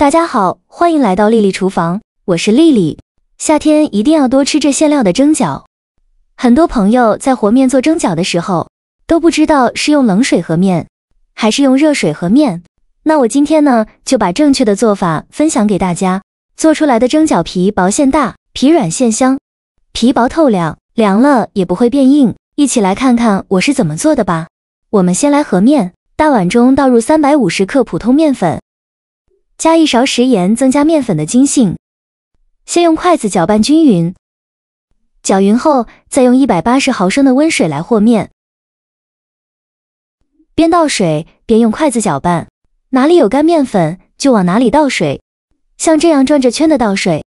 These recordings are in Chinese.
大家好，欢迎来到丽丽厨房，我是丽丽。夏天一定要多吃这馅料的蒸饺。很多朋友在和面做蒸饺的时候，都不知道是用冷水和面，还是用热水和面。那我今天呢，就把正确的做法分享给大家。做出来的蒸饺皮薄馅大，皮软馅香，皮薄透亮，凉了也不会变硬。一起来看看我是怎么做的吧。我们先来和面，大碗中倒入350克普通面粉，加1勺食盐，增加面粉的筋性。先用筷子搅拌均匀，搅匀后再用180毫升的温水来和面，边倒水边用筷子搅拌，哪里有干面粉就往哪里倒水，像这样转着圈的倒水，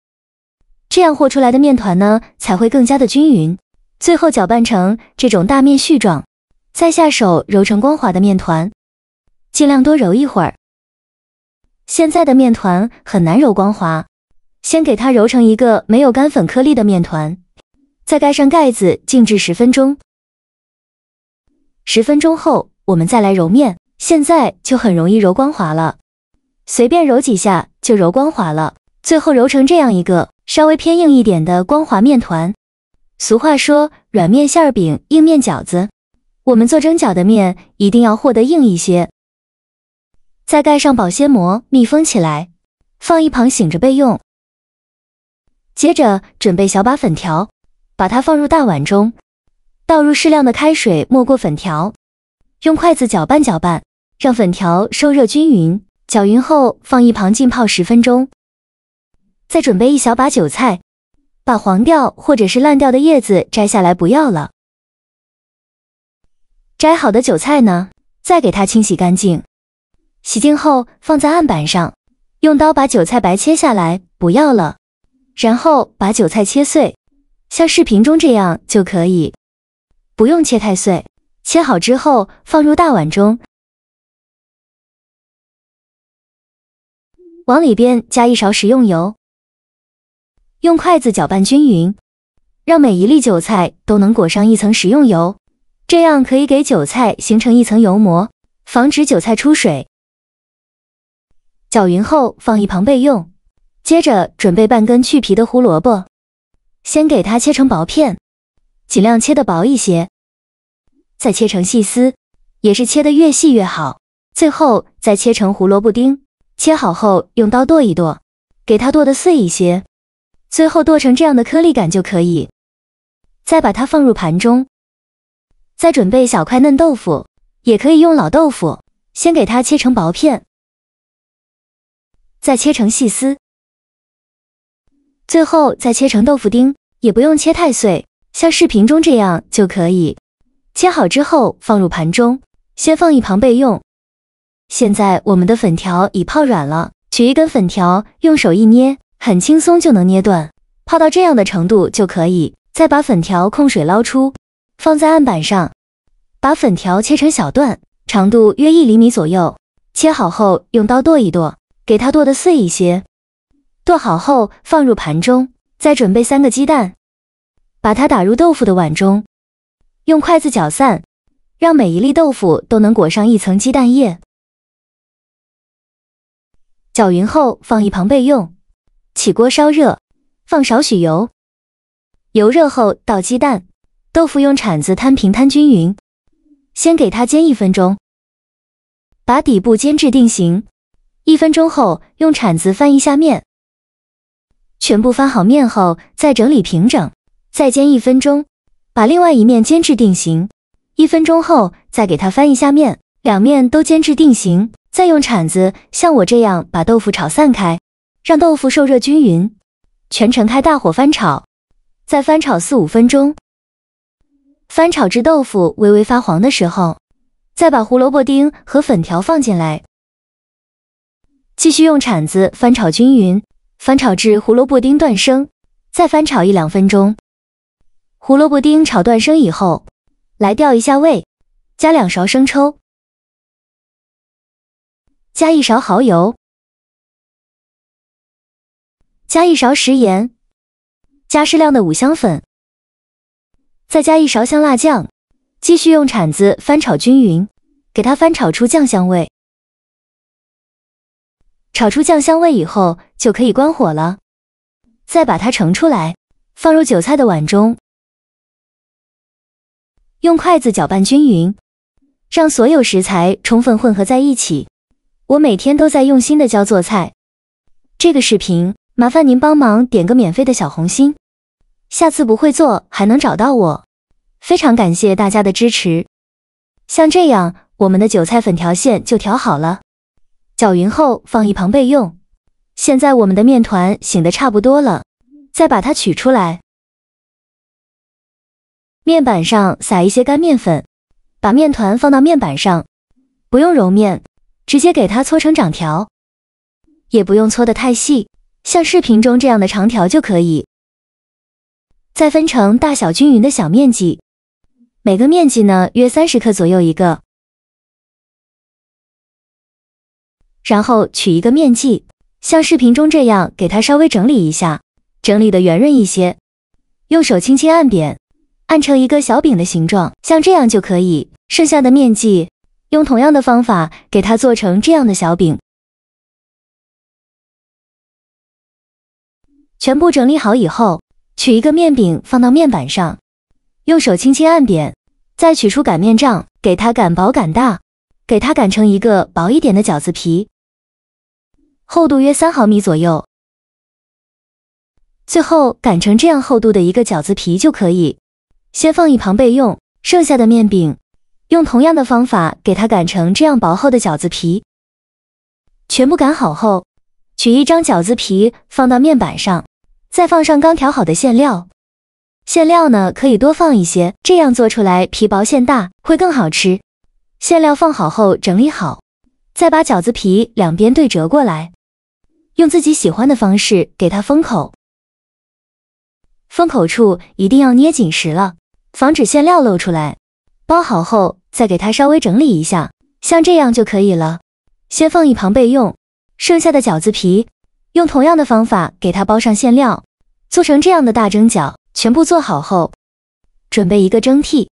这样和出来的面团呢才会更加的均匀。最后搅拌成这种大面絮状，再下手揉成光滑的面团，尽量多揉一会儿。现在的面团很难揉光滑，先给它揉成一个没有干粉颗粒的面团，再盖上盖子静置10分钟。10分钟后我们再来揉面，现在就很容易揉光滑了，随便揉几下就揉光滑了。最后揉成这样一个稍微偏硬一点的光滑面团。俗话说软面馅饼，硬面饺子，我们做蒸饺的面一定要和得硬一些。再盖上保鲜膜密封起来，放一旁醒着备用。接着准备小把粉条，把它放入大碗中，倒入适量的开水没过粉条，用筷子搅拌搅拌，让粉条受热均匀。搅匀后放一旁浸泡10分钟。再准备一小把韭菜，把黄掉或者是烂掉的叶子摘下来不要了。摘好的韭菜呢，再给它清洗干净，洗净后放在案板上，用刀把韭菜白切下来不要了，然后把韭菜切碎，像视频中这样就可以，不用切太碎。切好之后放入大碗中，往里边加1勺食用油，用筷子搅拌均匀，让每一粒韭菜都能裹上一层食用油，这样可以给韭菜形成一层油膜，防止韭菜出水。搅匀后放一旁备用。接着准备半根去皮的胡萝卜，先给它切成薄片，尽量切得薄一些，再切成细丝，也是切得越细越好。最后再切成胡萝卜丁，切好后用刀剁一剁，给它剁得碎一些，最后剁成这样的颗粒感就可以。再把它放入盘中。再准备小块嫩豆腐，也可以用老豆腐，先给它切成薄片，再切成细丝，最后再切成豆腐丁，也不用切太碎，像视频中这样就可以。切好之后放入盘中，先放一旁备用。现在我们的粉条已泡软了，取一根粉条，用手一捏，很轻松就能捏断，泡到这样的程度就可以。再把粉条控水捞出，放在案板上，把粉条切成小段，长度约1厘米左右。切好后用刀剁一剁，给它剁得碎一些。剁好后放入盘中，再准备3个鸡蛋，把它打入豆腐的碗中，用筷子搅散，让每一粒豆腐都能裹上一层鸡蛋液。搅匀后放一旁备用。起锅烧热，放少许油，油热后倒鸡蛋，豆腐用铲子摊平摊均匀，先给它煎1分钟，把底部煎至定型。1分钟后用铲子翻一下面，全部翻好面后再整理平整，再煎1分钟，把另外一面煎至定型。1分钟后再给它翻一下面，两面都煎至定型，再用铲子像我这样把豆腐炒散开，让豆腐受热均匀，全程开大火翻炒，再翻炒4-5分钟。翻炒至豆腐微微发黄的时候，再把胡萝卜丁和粉条放进来，继续用铲子翻炒均匀，翻炒至胡萝卜丁断生，再翻炒1-2分钟。胡萝卜丁炒断生以后，来调一下味，加2勺生抽，加1勺蚝油，加1勺食盐，加适量的五香粉，再加1勺香辣酱，继续用铲子翻炒均匀，给它翻炒出酱香味。炒出酱香味以后，就可以关火了。再把它盛出来，放入韭菜的碗中，用筷子搅拌均匀，让所有食材充分混合在一起。我每天都在用心的教做菜。这个视频麻烦您帮忙点个免费的小红心，下次不会做还能找到我。非常感谢大家的支持。像这样，我们的韭菜粉条线就调好了，搅匀后放一旁备用。现在我们的面团醒得差不多了，再把它取出来。面板上撒一些干面粉，把面团放到面板上，不用揉面，直接给它搓成长条，也不用搓得太细，像视频中这样的长条就可以。再分成大小均匀的小面剂，每个面剂呢约30克左右一个。然后取一个面剂，像视频中这样给它稍微整理一下，整理的圆润一些，用手轻轻按扁，按成一个小饼的形状，像这样就可以。剩下的面剂用同样的方法给它做成这样的小饼。全部整理好以后，取一个面饼放到面板上，用手轻轻按扁，再取出擀面杖，给它擀薄擀大，给它擀成一个薄一点的饺子皮，厚度约3毫米左右。最后擀成这样厚度的一个饺子皮就可以，先放一旁备用。剩下的面饼用同样的方法给它擀成这样薄厚的饺子皮。全部擀好后，取一张饺子皮放到面板上，再放上刚调好的馅料。馅料呢可以多放一些，这样做出来皮薄馅大，会更好吃。馅料放好后整理好，再把饺子皮两边对折过来，用自己喜欢的方式给它封口。封口处一定要捏紧实了，防止馅料漏出来。包好后再给它稍微整理一下，像这样就可以了。先放一旁备用。剩下的饺子皮用同样的方法给它包上馅料，做成这样的大蒸饺。全部做好后，准备一个蒸屉，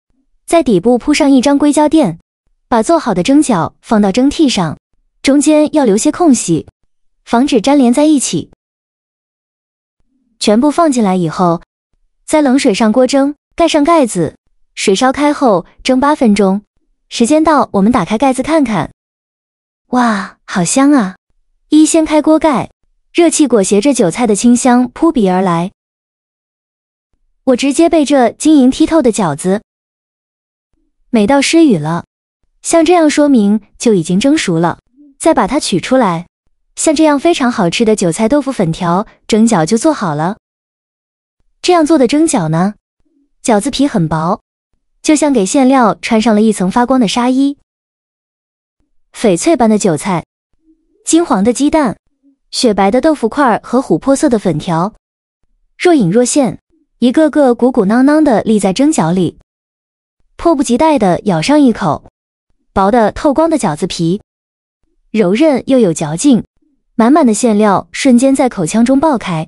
在底部铺上一张硅胶垫，把做好的蒸饺放到蒸屉上，中间要留些空隙，防止粘连在一起。全部放进来以后，在冷水上锅蒸，盖上盖子，水烧开后蒸8分钟。时间到，我们打开盖子看看，哇，好香啊！一掀开锅盖，热气裹挟着韭菜的清香扑鼻而来。我直接被这晶莹剔透的饺子美到失语了，像这样说明就已经蒸熟了。再把它取出来，像这样非常好吃的韭菜豆腐粉条蒸饺就做好了。这样做的蒸饺呢，饺子皮很薄，就像给馅料穿上了一层发光的纱衣。翡翠般的韭菜，金黄的鸡蛋，雪白的豆腐块和琥珀色的粉条，若隐若现，一个个鼓鼓囊囊的立在蒸饺里。迫不及待地咬上一口，薄的透光的饺子皮，柔韧又有嚼劲，满满的馅料瞬间在口腔中爆开。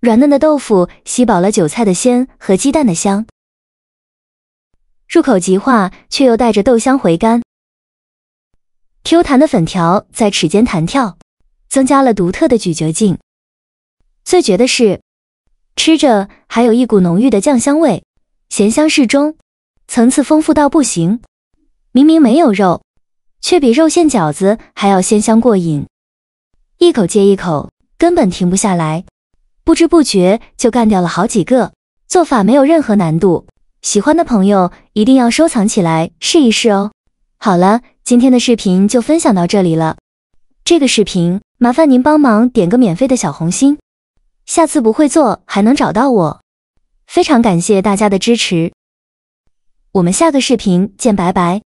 软嫩的豆腐吸饱了韭菜的鲜和鸡蛋的香，入口即化却又带着豆香回甘。Q 弹的粉条在齿间弹跳，增加了独特的咀嚼劲。最绝的是，吃着还有一股浓郁的酱香味，咸香适中，层次丰富到不行。明明没有肉，却比肉馅饺子还要鲜香过瘾，一口接一口，根本停不下来，不知不觉就干掉了好几个。做法没有任何难度，喜欢的朋友一定要收藏起来试一试哦。好了，今天的视频就分享到这里了。这个视频麻烦您帮忙点个免费的小红心，下次不会做还能找到我。非常感谢大家的支持，我们下个视频见，拜拜。